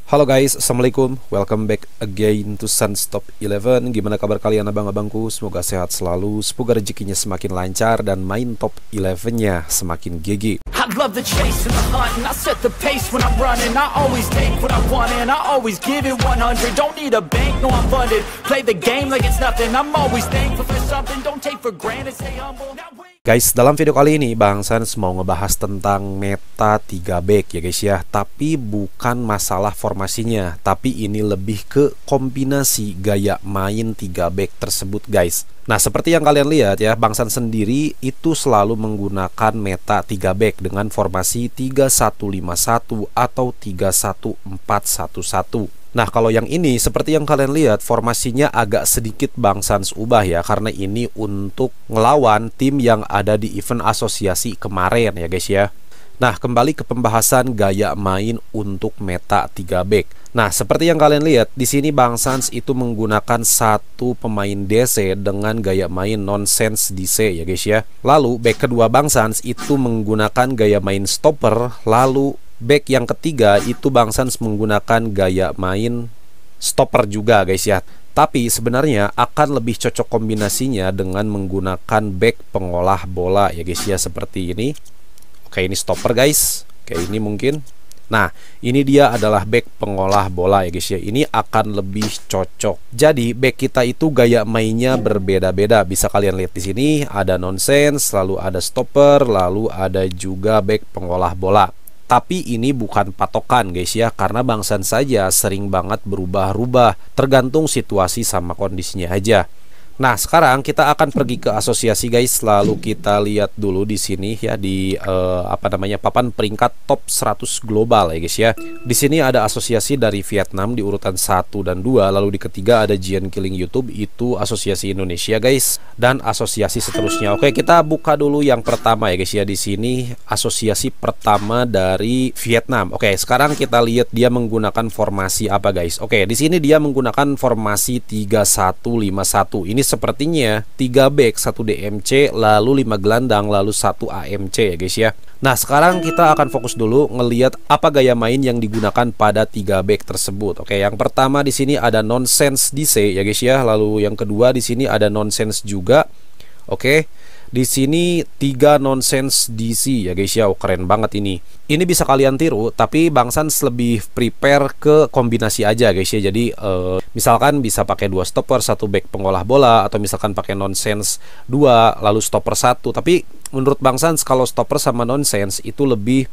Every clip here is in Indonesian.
Halo guys, Assalamualaikum. Welcome back again to Suns Top 11. Gimana kabar kalian abang-abangku? Semoga sehat selalu, semoga rezekinya semakin lancar dan main top 11-nya semakin GG. I love the chase and the hunt, and I set the pace when I'm running. I always take what I want and I always give it 100. Don't need a bank, no I'm funded. Play the game like it's nothing. I'm always thankful for something. Don't take for granted, stay humble. Guys, dalam video kali ini Bang Sans mau ngebahas tentang meta 3 back ya guys ya. Tapi bukan masalah formasinya, tapi ini lebih ke kombinasi gaya main 3 back tersebut guys. Nah, seperti yang kalian lihat ya, Bang Sans sendiri itu selalu menggunakan meta 3 back dengan formasi 3-1-5-1 atau 3-1-4-1-1. Nah, kalau yang ini seperti yang kalian lihat formasinya agak sedikit Bang Sans ubah ya, karena ini untuk ngelawan tim yang ada di event asosiasi kemarin ya guys ya. Nah, kembali ke pembahasan gaya main untuk meta 3 back. Nah, seperti yang kalian lihat di sini Bang Sans itu menggunakan satu pemain DC dengan gaya main nonsense DC ya guys ya. Lalu back kedua Bang Sans itu menggunakan gaya main stopper, lalu back yang ketiga itu Bang Sans menggunakan gaya main stopper juga guys ya. Tapi sebenarnya akan lebih cocok kombinasinya dengan menggunakan back pengolah bola ya guys ya, seperti ini. Oke, ini stopper guys. Oke, ini mungkin. Nah, ini dia adalah back pengolah bola ya guys ya. Ini akan lebih cocok. Jadi back kita itu gaya mainnya berbeda-beda. Bisa kalian lihat di sini ada nonsense, lalu ada stopper, lalu ada juga back pengolah bola. Tapi ini bukan patokan guys ya, karena Bang Sans saja sering banget berubah-ubah, tergantung situasi sama kondisinya aja. Nah, sekarang kita akan pergi ke asosiasi guys. Lalu kita lihat dulu di sini ya, di papan peringkat top 100 global ya guys ya. Di sini ada asosiasi dari Vietnam di urutan 1 dan 2, lalu di ketiga ada Giant Killing YouTube, itu asosiasi Indonesia guys, dan asosiasi seterusnya. Oke, kita buka dulu yang pertama ya guys ya. Di sini asosiasi pertama dari Vietnam. Oke, sekarang kita lihat dia menggunakan formasi apa guys. Oke, di sini dia menggunakan formasi 3-1-5-1. Ini sepertinya 3 back, 1 DMC, lalu 5 gelandang, lalu 1 AMC ya guys ya. Nah, sekarang kita akan fokus dulu ngelihat apa gaya main yang digunakan pada 3 back tersebut. Oke, yang pertama di sini ada nonsense DC ya guys ya. Lalu yang kedua di sini ada nonsense juga. Oke. Di sini 3 nonsense DC ya guys ya. Oh, keren banget ini. Ini bisa kalian tiru, tapi Bang Sans lebih prepare ke kombinasi aja guys ya. Jadi misalkan bisa pakai 2 stopper, 1 back pengolah bola, atau misalkan pakai nonsense 2 lalu stopper 1. Tapi menurut Bang Sans kalau stopper sama nonsense itu lebih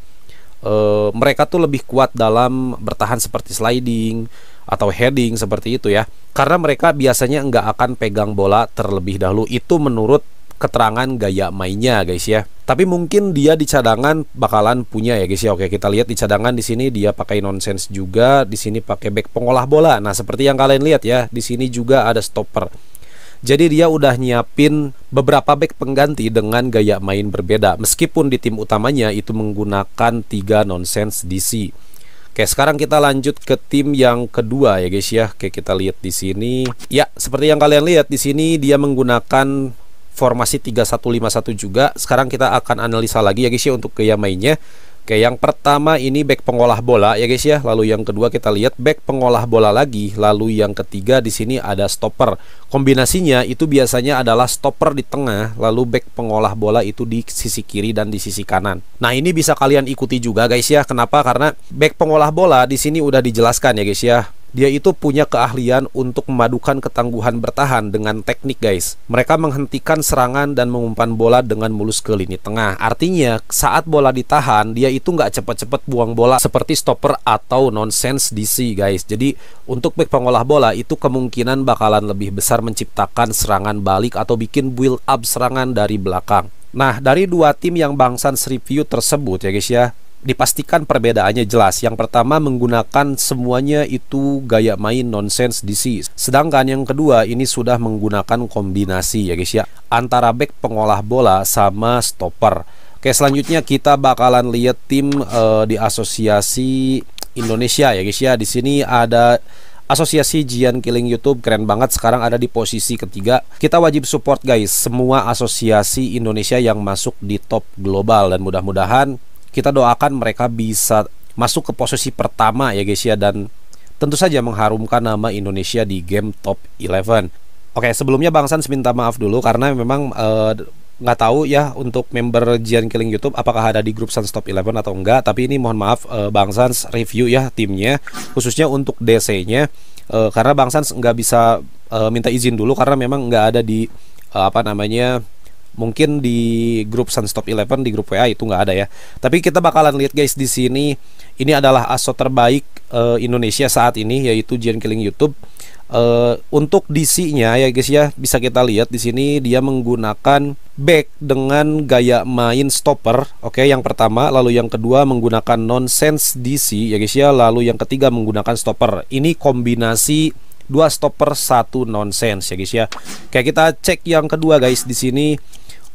mereka tuh lebih kuat dalam bertahan seperti sliding atau heading seperti itu ya. Karena mereka biasanya nggak akan pegang bola terlebih dahulu. Itu menurut keterangan gaya mainnya guys ya. Tapi mungkin dia di cadangan bakalan punya ya guys ya. Oke, kita lihat di cadangan di sini dia pakai nonsense juga, di sini pakai back pengolah bola. Nah, seperti yang kalian lihat ya, di sini juga ada stopper. Jadi dia udah nyiapin beberapa back pengganti dengan gaya main berbeda, meskipun di tim utamanya itu menggunakan 3 nonsense DC. Oke, sekarang kita lanjut ke tim yang kedua ya guys ya. Oke, kita lihat di sini. Ya, seperti yang kalian lihat di sini dia menggunakan formasi 3-1-5-1 juga. Sekarang kita akan analisa lagi ya guys ya untuk gaya mainnya. Oke, yang pertama ini back pengolah bola ya guys ya. Lalu yang kedua kita lihat back pengolah bola lagi. Lalu yang ketiga di sini ada stopper. Kombinasinya itu biasanya adalah stopper di tengah, lalu back pengolah bola itu di sisi kiri dan di sisi kanan. Nah, ini bisa kalian ikuti juga guys ya. Kenapa? Karena back pengolah bola di sini udah dijelaskan ya guys ya. Dia itu punya keahlian untuk memadukan ketangguhan bertahan dengan teknik guys. Mereka menghentikan serangan dan mengumpan bola dengan mulus ke lini tengah. Artinya saat bola ditahan, dia itu nggak cepat-cepat buang bola seperti stopper atau nonsense DC guys. Jadi untuk back pengolah bola itu kemungkinan bakalan lebih besar menciptakan serangan balik atau bikin build up serangan dari belakang. Nah, dari 2 tim yang Bang Sans review tersebut ya guys ya, dipastikan perbedaannya jelas. Yang pertama menggunakan semuanya itu gaya main nonsense DC. Sedangkan yang kedua ini sudah menggunakan kombinasi ya guys ya, antara back pengolah bola sama stopper. Oke, selanjutnya kita bakalan lihat tim di asosiasi Indonesia ya guys ya. Di sini ada asosiasi Giant Killing YouTube, keren banget, sekarang ada di posisi ketiga. Kita wajib support guys semua asosiasi Indonesia yang masuk di top global, dan mudah-mudahan kita doakan mereka bisa masuk ke posisi pertama ya guys ya, dan tentu saja mengharumkan nama Indonesia di game top 11. Oke, sebelumnya Bang Sans minta maaf dulu karena memang nggak tahu ya untuk member Giant Killing YouTube apakah ada di grup Sans Top 11 atau enggak. Tapi ini mohon maaf, Bang Sans review ya timnya, khususnya untuk DC-nya, karena Bang Sans nggak bisa minta izin dulu karena memang nggak ada di mungkin di grup Sans Top 11, di grup WA itu nggak ada ya. Tapi kita bakalan lihat guys di sini, ini adalah ASO terbaik Indonesia saat ini, yaitu Giant Killing YouTube. Untuk DC-nya ya guys ya, bisa kita lihat di sini dia menggunakan back dengan gaya main stopper. Oke, yang pertama, lalu yang kedua menggunakan nonsense DC ya guys ya, lalu yang ketiga menggunakan stopper. Ini kombinasi 2 stopper 1 nonsense ya guys ya. Kayak kita cek yang kedua guys di sini.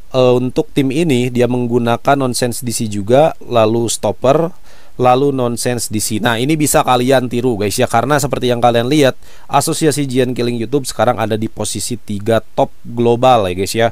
Untuk tim ini dia menggunakan nonsense DC juga, lalu stopper, lalu nonsense DC. Nah, ini bisa kalian tiru guys ya, karena seperti yang kalian lihat, asosiasi Giant Killing YouTube sekarang ada di posisi 3 top global ya guys ya.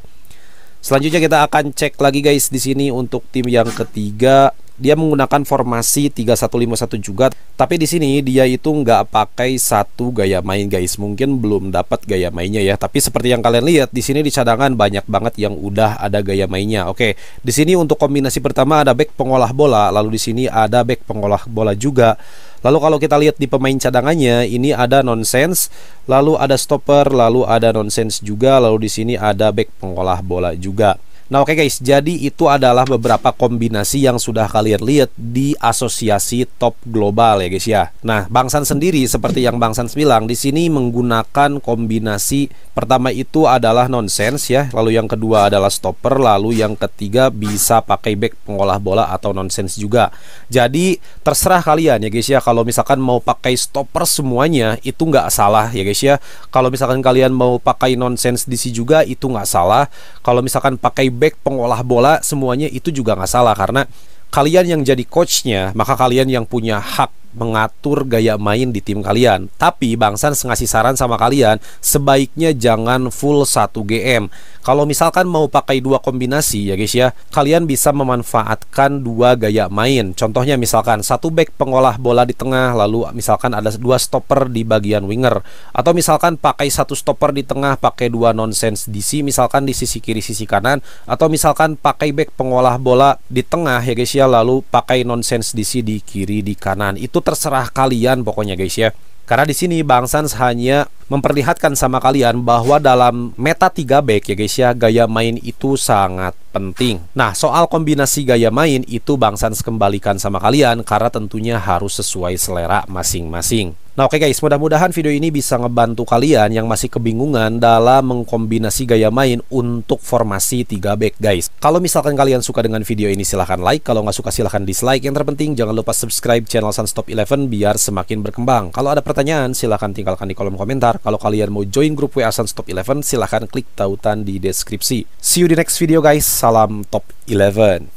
Selanjutnya kita akan cek lagi guys di sini untuk tim yang ketiga. Dia menggunakan formasi 3151 juga, tapi di sini dia itu nggak pakai satu gaya main guys. Mungkin belum dapat gaya mainnya ya. Tapi seperti yang kalian lihat di sini di cadangan banyak banget yang udah ada gaya mainnya. Oke, di sini untuk kombinasi pertama ada back pengolah bola, lalu di sini ada back pengolah bola juga. Lalu kalau kita lihat di pemain cadangannya, ini ada nonsense, lalu ada stopper, lalu ada nonsense juga, lalu di sini ada back pengolah bola juga. Nah oke guys, jadi itu adalah beberapa kombinasi yang sudah kalian lihat di asosiasi top global ya guys ya. Nah, Bang Sans sendiri seperti yang Bang Sans bilang di sini menggunakan kombinasi pertama itu adalah nonsense ya, lalu yang kedua adalah stopper, lalu yang ketiga bisa pakai back pengolah bola atau nonsense juga. Jadi terserah kalian ya guys ya, kalau misalkan mau pakai stopper semuanya itu nggak salah ya guys ya. Kalau misalkan kalian mau pakai nonsense DC juga itu nggak salah. Kalau misalkan pakai back pengolah bola semuanya itu juga nggak salah, karena kalian yang jadi coachnya, maka kalian yang punya hak mengatur gaya main di tim kalian. Tapi Bang Sans ngasih saran sama kalian, sebaiknya jangan full 1 GM. Kalau misalkan mau pakai 2 kombinasi ya guys ya, kalian bisa memanfaatkan 2 gaya main. Contohnya misalkan 1 back pengolah bola di tengah, lalu misalkan ada 2 stopper di bagian winger. Atau misalkan pakai 1 stopper di tengah, pakai 2 nonsense DC misalkan di sisi kiri sisi kanan. Atau misalkan pakai back pengolah bola di tengah ya guys ya, lalu pakai nonsense DC di kiri di kanan. Itu terserah kalian pokoknya guys ya. Karena di sini Bang Sans hanya memperlihatkan sama kalian bahwa dalam meta 3 back ya guys ya, gaya main itu sangat penting. Nah, soal kombinasi gaya main itu Bang Sans kembalikan sama kalian karena tentunya harus sesuai selera masing-masing. Nah oke guys, mudah-mudahan video ini bisa ngebantu kalian yang masih kebingungan dalam mengkombinasi gaya main untuk formasi 3 back guys. Kalau misalkan kalian suka dengan video ini silahkan like, kalau nggak suka silahkan dislike. Yang terpenting jangan lupa subscribe channel Sans Top 11 biar semakin berkembang. Kalau ada pertanyaan silahkan tinggalkan di kolom komentar. Kalau kalian mau join grup WA Sans Top 11 silahkan klik tautan di deskripsi. See you di next video guys, salam Top 11.